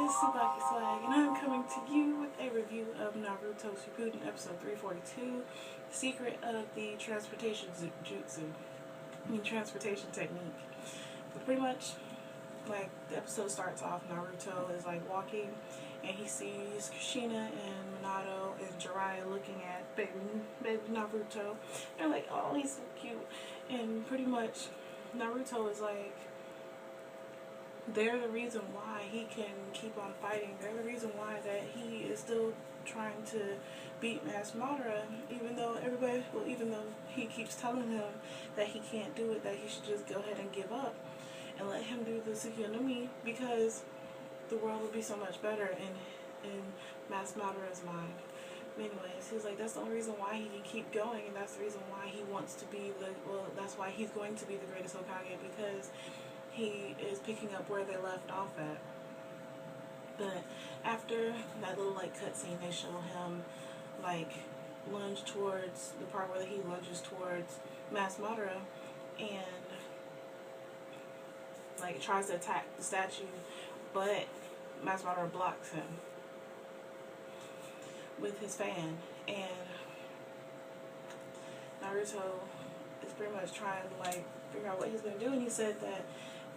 is TsubakiSwagg, and I'm coming to you with a review of Naruto Shippuden episode 342, The Secret of the Transportation Jutsu. Transportation technique. But pretty much, like, the episode starts off, Naruto is, like, walking, and he sees Kushina and Minato and Jiraiya looking at baby Naruto. They're like, oh, he's so cute. And pretty much, Naruto is like, they're the reason why he can keep on fighting. They're the reason why that he is still trying to beat Master Madara, even though he keeps telling him that he can't do it, that he should just go ahead and give up and let him do the Tsukuyomi, because the world will be so much better in Master Madara's mind. Anyways, he's like, that's the only reason why he can keep going, and that's the reason why he wants to be that's why he's going to be the greatest Hokage, because he is picking up where they left off at. But after that little like cutscene, they show him like lunge towards the part where he lunges towards Master Madara and like tries to attack the statue, but Master Madara blocks him with his fan, and Naruto is pretty much trying to like figure out what he's going to do, and he said that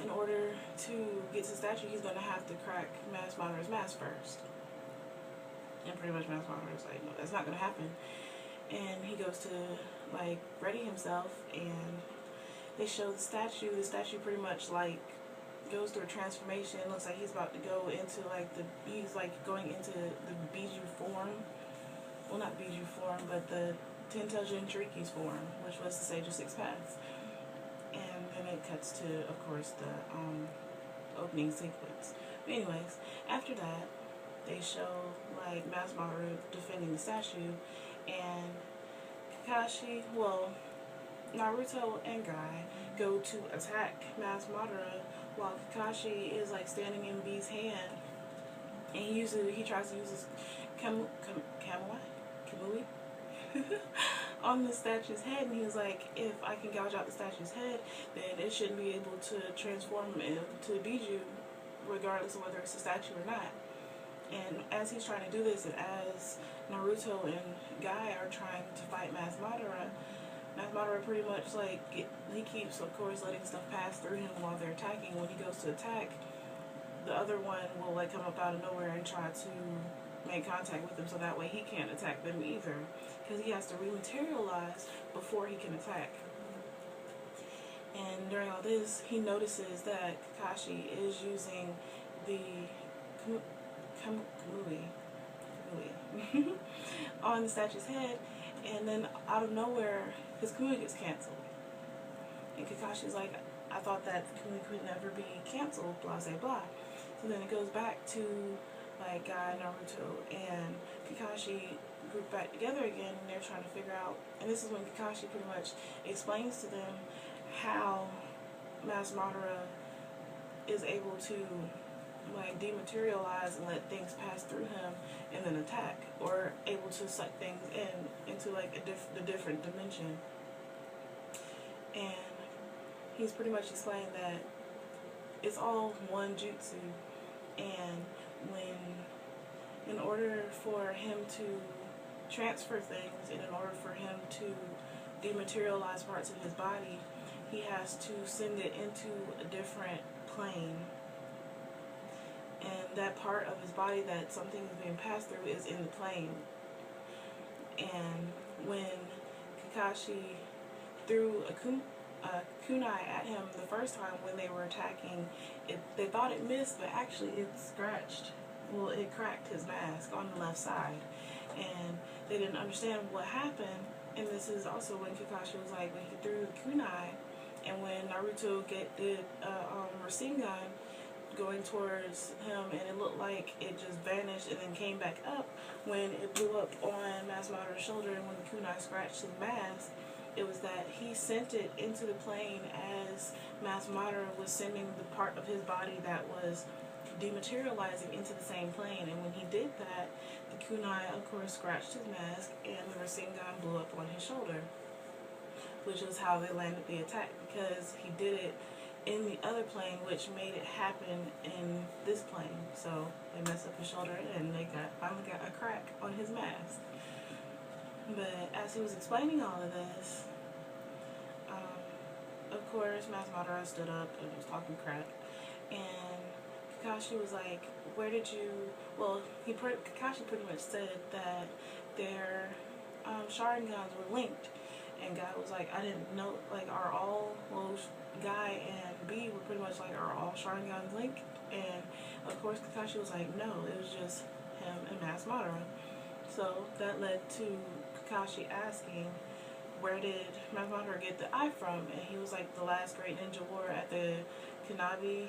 in order to get to the statue, he's going to have to crack Master Madara's mask first. And pretty much Master Madara's like, no, that's not going to happen. And he goes to, like, ready himself, and they show the statue. The statue pretty much, like, goes through a transformation. It looks like he's about to go into, like, he's, like, going into the Biju form. Well, not Biju form, but the Tento Jinchuriki's form, which was the Sage of Six Paths. And then it cuts to, of course, the opening sequence. But anyways, after that, they show, like, Master Madara defending the statue, and Kakashi, Naruto and Guy go to attack Master Madara while Kakashi is, like, standing in B's hand, and he tries to use his Kamui on the statue's head, and he was like, if I can gouge out the statue's head, then it shouldn't be able to transform him into Biju, regardless of whether it's a statue or not. And as he's trying to do this, and as Naruto and Guy are trying to fight Master Madara pretty much, like, he keeps, of course, letting stuff pass through him while they're attacking. When he goes to attack, the other one will, like, come up out of nowhere and try to make contact with him, so that way he can't attack them either, because he has to rematerialize before he can attack. And during all this, he notices that Kakashi is using the Kamui on the statue's head, and then out of nowhere, his Kamui gets canceled. And Kakashi's like, I thought that Kamui could never be canceled, blah, blah, blah. So then it goes back to, like, Guy, Naruto, and Kakashi group back together again, and they're trying to figure out, and this is when Kakashi pretty much explains to them how Master Madara is able to, like, dematerialize and let things pass through him and then attack, or able to suck things into like a different dimension. And he's pretty much explained that it's all one jutsu, and in order for him to transfer things, and in order for him to dematerialize parts of his body, he has to send it into a different plane. And that part of his body that something is being passed through is in the plane. And when Kakashi threw a kunai at him the first time when they were attacking, they thought it missed, but actually it scratched. Well, it cracked his mask on the left side, and they didn't understand what happened. And this is also when Kakashi was like, when he threw the kunai, and when Naruto did Rasengan going towards him, and it looked like it just vanished and then came back up when it blew up on Master Madara's shoulder, and when the kunai scratched his mask, it was that he sent it into the plane as Master Madara was sending the part of his body that was dematerializing into the same plane. And when he did that, the kunai, of course, scratched his mask, and the Rasengan blew up on his shoulder, which is how they landed the attack, because he did it in the other plane, which made it happen in this plane. So they messed up his shoulder and they finally got a crack on his mask. But as he was explaining all of this, of course, Mask Madara stood up and was talking crap. And Kakashi was like, where did you... Well, Kakashi pretty much said that their Sharingans were linked. And Guy was like, I didn't know, like, are all... Well, Guy and B were pretty much like, are all Sharingans linked? And, of course, Kakashi was like, no, it was just him and Mask Madara. So that led to Kakashi asking, where did Mask Madara get the eye from? And he was like, the last great ninja war at the Kanabi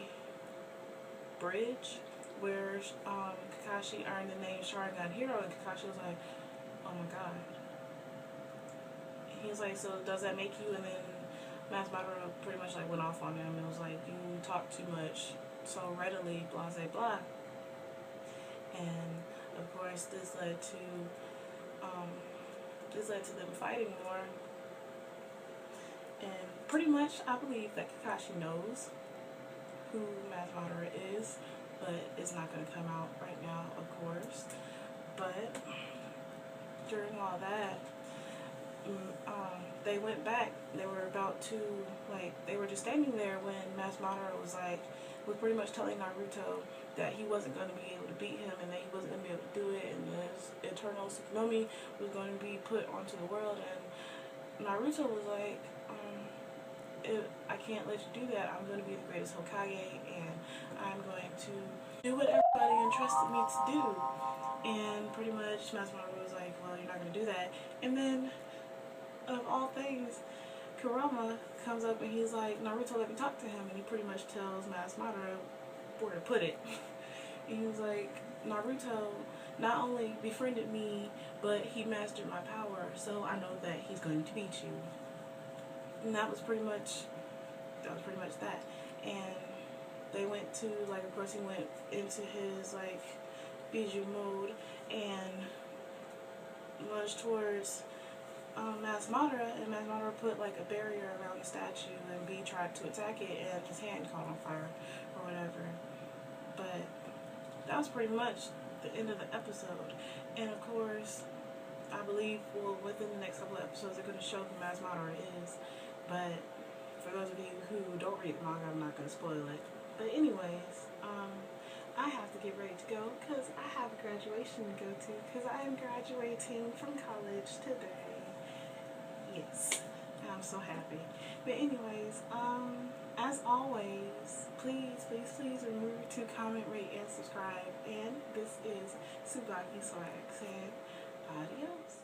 Bridge, where Kakashi earned the name Sharingan Hero. And Kakashi was like, oh my god. He was like, so does that make you? And then Mask Madara pretty much like went off on him and was like, you talk too much so readily, blah blah blah. And of course this led to them fighting more. And pretty much I believe that Kakashi knows who Mask Madara is, but it's not going to come out right now, of course. But during all that, they went back. They were about to, like, they were just standing there when Mask Madara was pretty much telling Naruto that he wasn't going to be able to beat him and that he wasn't going to be able to do it, and his eternal Tsukuyomi was going to be put onto the world. And Naruto was like, I can't let you do that. I'm going to be the greatest Hokage, and I'm going to do what everybody entrusted me to do. And pretty much Mask Madara was like, well, you're not going to do that. And then, of all things, Kurama comes up and he's like, Naruto, let me talk to him. And he pretty much tells Mask Madara where to put it. And he was like, Naruto not only befriended me, but he mastered my power, so I know that he's going to beat you. And that was pretty much that. And they went to, like, of course he went into his, like, Biju mode and lunged towards Mask Madara, and Mask Madara put, like, a barrier around the statue, and B tried to attack it, and his hand caught on fire, or whatever. But that was pretty much the end of the episode. And of course, I believe, well, within the next couple of episodes, they're going to show who Mask Madara is. But for those of you who don't read the manga, I'm not going to spoil it. But anyways, I have to get ready to go because I have a graduation to go to, because I am graduating from college today. Yes, I'm so happy. But anyways, as always, please remember to comment, rate, and subscribe. And this is TsubakiSwagg saying adios.